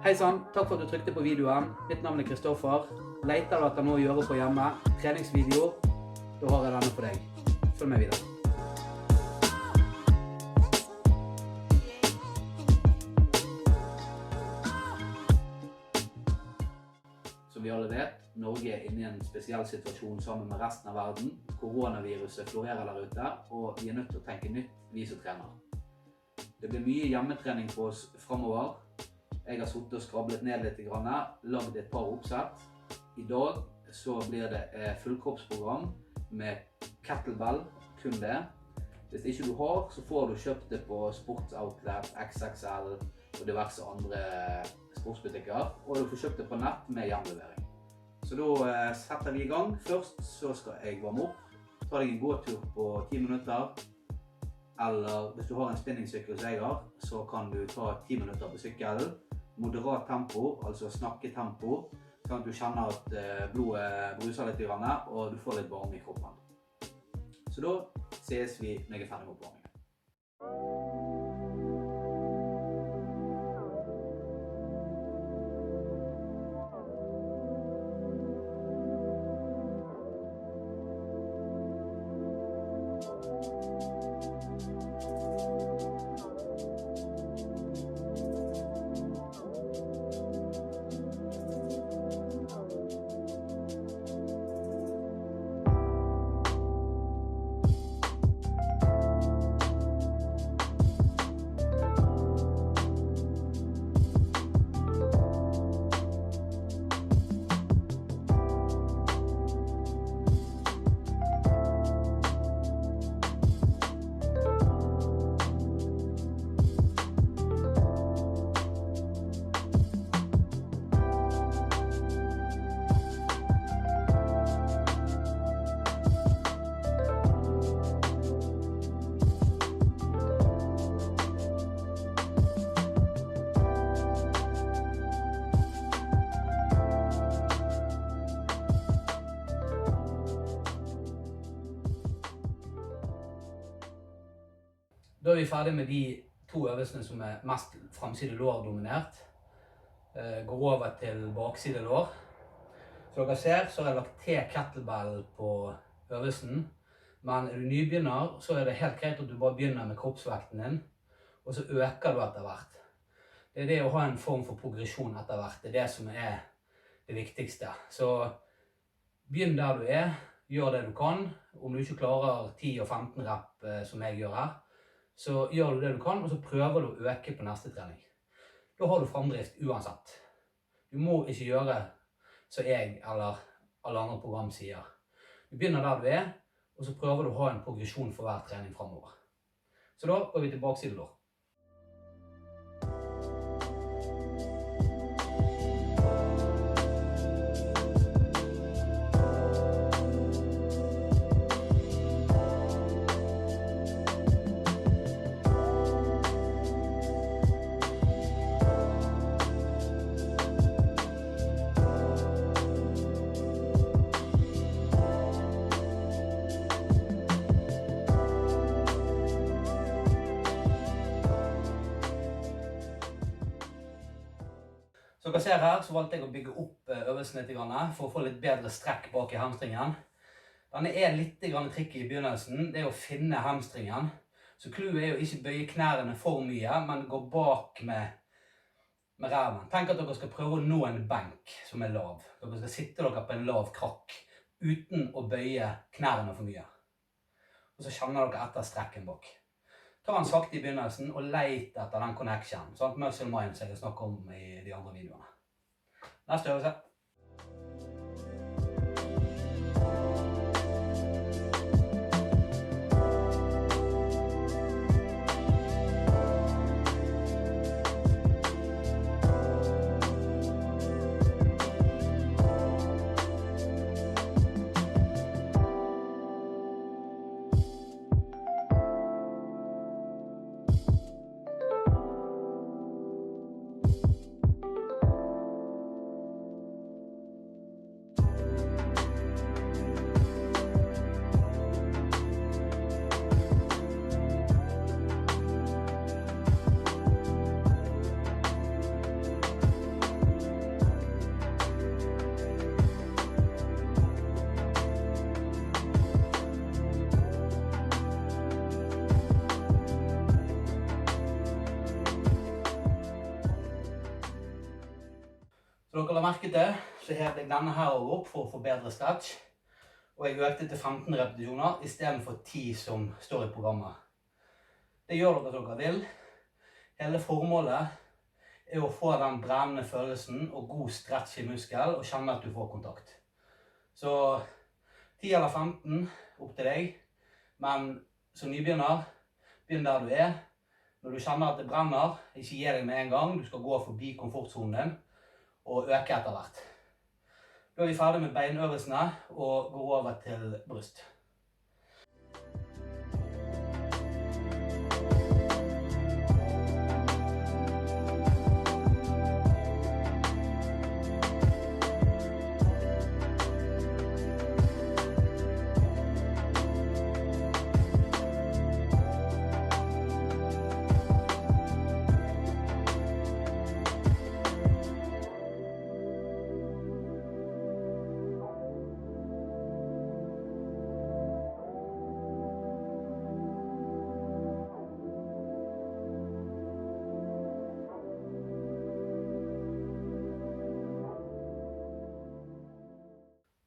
Hei sann, takk for at du trykte på videoen. Mitt navn er Kristoffer. Leter du etter noe å gjøre på hjemme? Treningsvideo? Da har jeg denne for deg. Følg med videre. Som vi alle vet, Norge er inne i en spesiell situasjon sammen med resten av verden. Koronaviruset florerer der ute, og vi er nødt til å tenke nytt, vi som trener. Det blir mye hjemmetrening på oss fremover. Jeg har suttet og skrablet ned litt, lagd et par oppsett. I dag så blir det fullkroppsprogram med kettlebell, kun det. Hvis ikke du har, så får du kjøpt det på Sportsoutlet, XXL og diverse andre sportsbutikker. Og du får kjøpt det på nett med hjemlevering. Så da setter vi i gang. Først så skal jeg varme opp. Ta deg en gåtur på 10 minutter. Eller hvis du har en spinningsykkel som jeg har, så kan du ta 10 minutter på sykkelen. Moderat tempo, altså snakketempo, sånn at du kjenner at blodet bruser litt, og du får litt varme i kroppen. Så da ses vi når jeg er ferdig med oppvarmingen. Da er vi ferdig med de 2 øvelsene som er mest fremside lår dominert. Går over til bakside lår. Som dere ser, så har jeg lagt til kettlebell på øvelsen. Men er du nybegynner, så er det helt greit at du bare begynner med kroppsvekten din, og så øker du etter hvert. Det er det å ha en form for progresjon etter hvert. Det er det som er det viktigste. Så begynn der du er, gjør det du kan. Om du ikke klarer 10 og 15 rep som jeg gjør her, så gjør du det du kan, og så prøver du å øke på neste trening. Da har du fremdrift uansett. Du må ikke gjøre som jeg eller alle andre program sier. Du begynner der du er, og så prøver du å ha en progresjon for hver trening fremover. Så da går vi til bakside lår. Som dere ser her, så valgte jeg å bygge opp øvelsen litt for å få litt bedre strekk bak i hamstringen. Denne er litt tricky i begynnelsen, det er å finne hamstringen. Så clouet er å ikke bøye knærne for mye, men gå bak med ræven. Tenk at dere skal prøve å nå en benk som er lav. Dere skal sitte dere på en lav krakk, uten å bøye knærne for mye. Og så kjenner dere etter strekken bak. Ta den sakte i begynnelsen og leit etter den connection, sånn muscle mind som jeg snakker om i de andre videoene. Neste øvelse. Så dere la merke til, så hevet jeg denne her opp for å få bedre stretch. Og jeg økte til 15 repetisjoner i stedet for 10 som står i programmet. Det gjør dere som dere vil. Hele formålet er å få den brennende følelsen og god stretch i muskel og kjenne at du får kontakt. Så 10 eller 15 opp til deg, men som nybegynner, begynn der du er. Når du kjenner at det brenner, ikke gi deg med en gang, du skal gå forbi komfortzonen din og øke etter hvert. Da er vi ferdig med beinøvelsene og går over til bryst.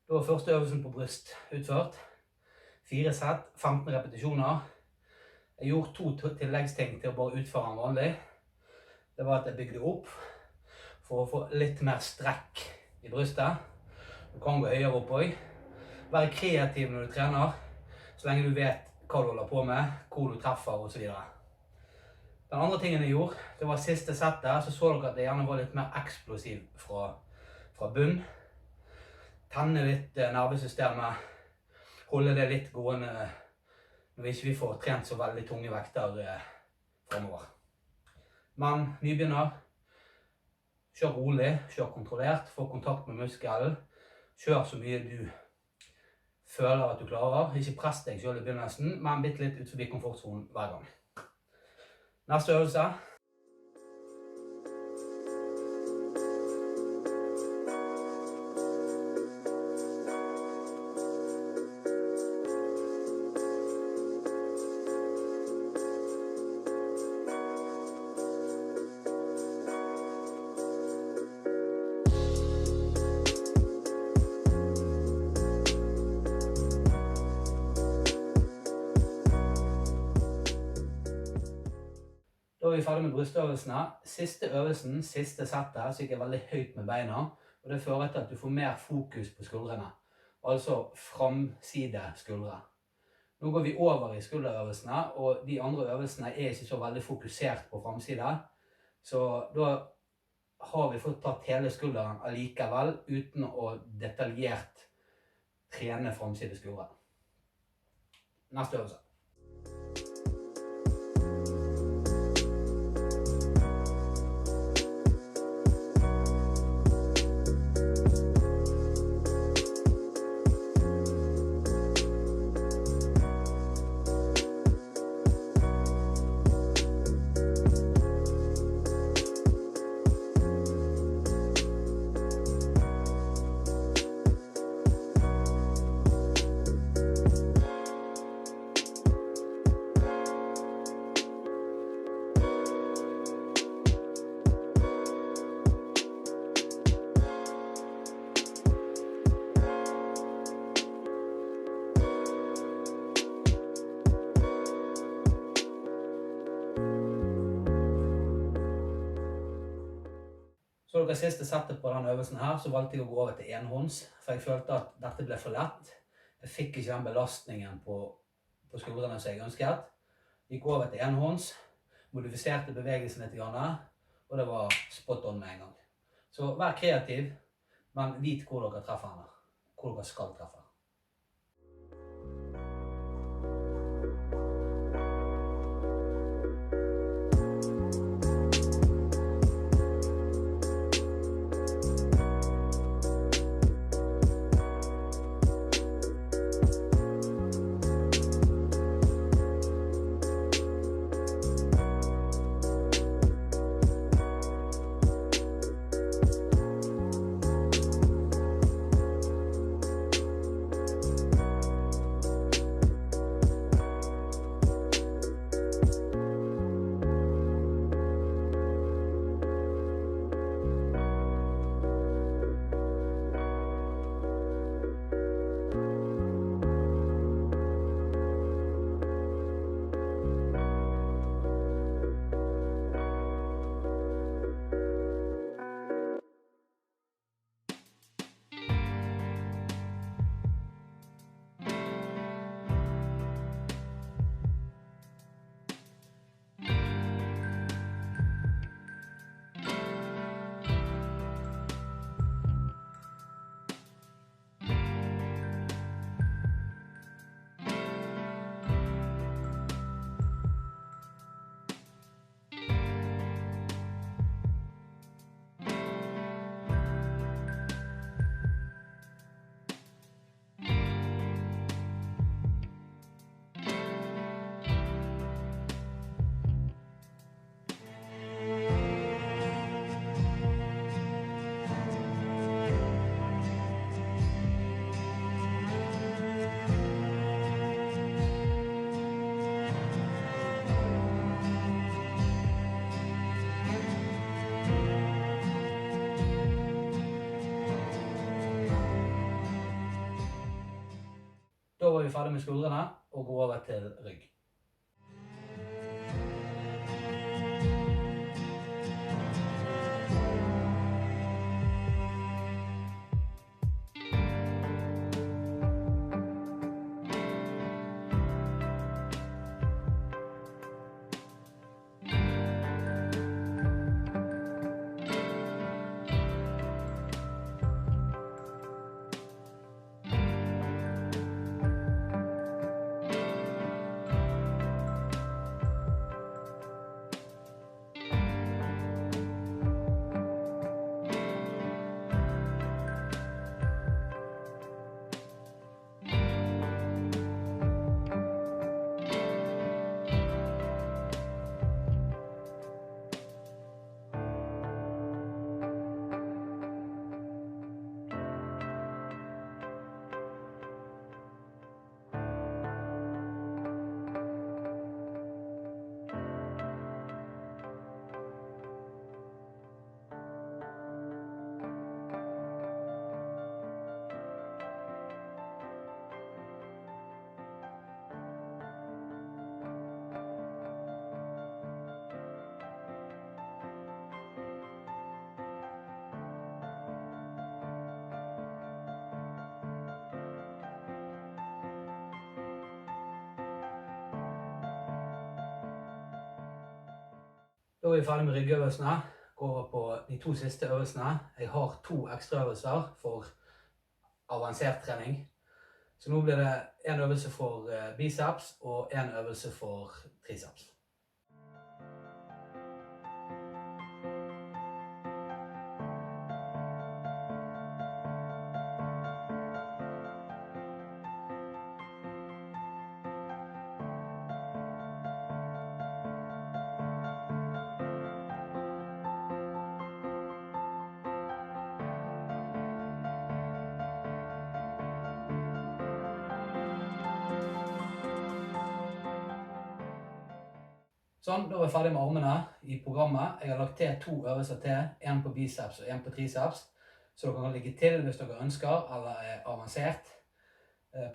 Da var første øvelsen på bryst utført. 4 sett, 15 repetisjoner. Jeg gjorde 2 tilleggsting til å bare utføre den vanlig. Det var at jeg bygde opp for å få litt mer strekk i brystet. Du kan gå høyere opp også. Være kreativ når du trener, så lenge du vet hva du holder på med, hvor du treffer og så videre. Den andre tingen jeg gjorde, det var siste settet, så dere at det gjerne var litt mer eksplosiv fra bunn. Tenne litt nervesystemet, holde det litt gående når vi ikke får trent så veldig tunge vekter fremover. Men nybegynner, kjør rolig, kjør kontrollert, få kontakt med muskelen, kjør så mye du føler at du klarer. Ikke press deg selv i begynnelsen, men bitte litt ut forbi komfortzonen hver gang. Neste øvelse. Da er vi ferdig med brystøvelsene. Siste øvelsen, siste settet, så gikk jeg veldig høyt med beina. Og det fører til at du får mer fokus på skuldrene. Altså framside skuldre. Nå går vi over i skulderøvelsene, og de andre øvelsene er ikke så veldig fokusert på framside. Så da har vi fått tatt hele skulderen allikevel, uten å detaljert trene framside skuldre. Neste øvelse. Så dere siste settet på denne øvelsen her, så valgte jeg å gå over til enhånds, for jeg følte at dette ble for lett. Jeg fikk ikke den belastningen på skuldrene som jeg ønsket. Gikk over til enhånds, modifiserte bevegelsen litt, og det var spot on med en gang. Så vær kreativ, men vit hvor dere treffer henne, hvor dere skal treffe. vi ferdig med skuldrene og går over til rygg. Da er vi ferdig med ryggøvelsene. Går over på de 2 siste øvelsene. Jeg har 2 ekstraøvelser for avansert trening. Så nå blir det en øvelse for biceps og en øvelse for triceps. Sånn, da er vi ferdig med armene i programmet. Jeg har lagt til 2 øvelser til, en på biceps og en på triceps, så dere kan ligge til hvis dere ønsker eller er avansert.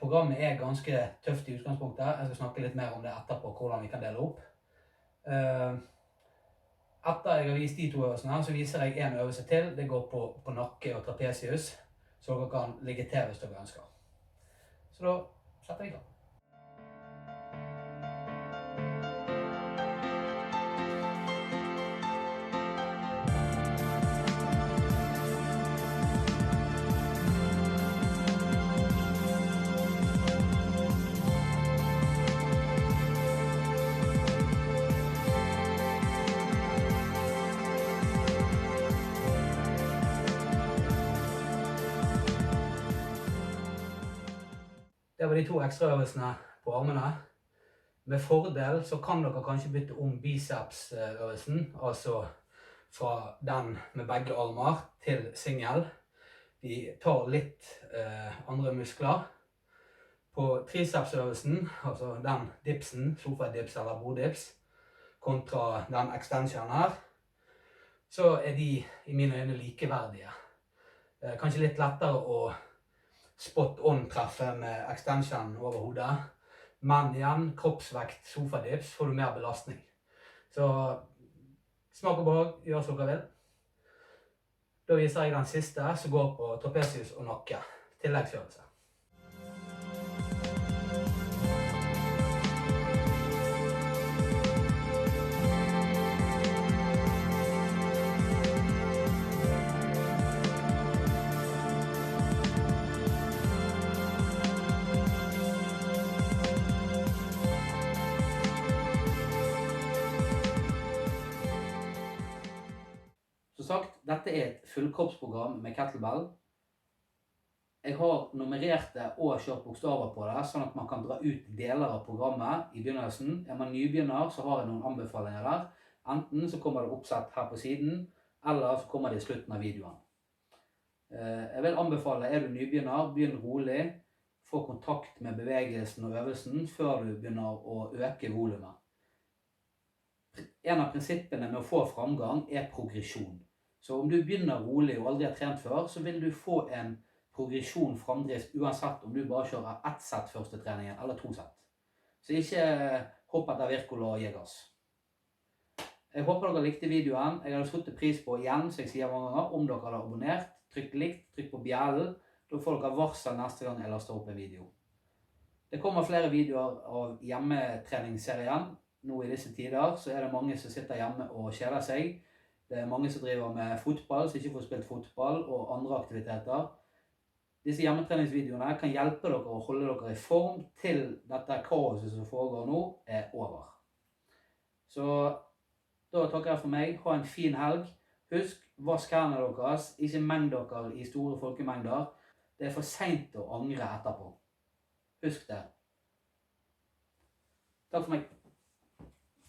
Programmet er ganske tøft i utgangspunktet. Jeg skal snakke litt mer om det etterpå, hvordan vi kan dele opp. Etter jeg har vist de 2 øvelsene, så viser jeg en øvelse til. Det går på nakke og trapesius, så dere kan ligge til hvis dere ønsker. Så da setter vi i gang. Det var de 2 ekstraøvelsene på armene. Med fordel så kan dere kanskje bytte om bicepsøvelsen, altså fra den med begge armer til singel. De tar litt andre muskler. På tricepsøvelsen, altså den dipsen, sofadips eller borddips, kontra den extension her, så er de i mine øyne likeverdige. Kanskje litt lettere å spot-on-treffe med extension over hodet, men igjen, kroppsvekt, sofadips, får du mer belastning. Så smak og behag, gjør som dere vil. Da viser jeg den siste, som går på trapesius og nakke, tilleggsøvelse. Dette er et fullkroppsprogram med kettlebell. Jeg har nummerert det og kjørt bokstaver på det, sånn at man kan dra ut deler av programmet i begynnelsen. Er man nybegynner, så har jeg noen anbefalinger der. Enten så kommer det oppsett her på siden, eller så kommer det i slutten av videoen. Jeg vil anbefale, er du nybegynner, begynn rolig. Få kontakt med bevegelsen og øvelsen før du begynner å øke volumet. En av prinsippene med å få framgang er progresjon. Så om du begynner rolig og aldri har trent før, så vil du få en progresjon, framdrift, uansett om du bare kjører ett sett første treningen, eller 2 sett. Så ikke hopp etter Wirkola og gi gass. Jeg håper dere likte videoen. Jeg hadde satt pris på igjen, så jeg sier mange ganger, om dere hadde abonnert, trykk likt, trykk på bjellen. Da får dere varsel neste gang jeg laster opp en video. Det kommer flere videoer av hjemmetreningsserien. Nå i disse tider så er det mange som sitter hjemme og kjeder seg. Det er mange som driver med fotball, som ikke får spilt fotball, og andre aktiviteter. Disse hjemmetreningsvideoene kan hjelpe dere å holde dere i form til dette kaoset som foregår nå er over. Så da takker jeg for meg. Ha en fin helg. Husk, vask hendene deres. Ikke meng dere i store folkemengder. Det er for sent å angre etterpå. Husk det. Takk for meg.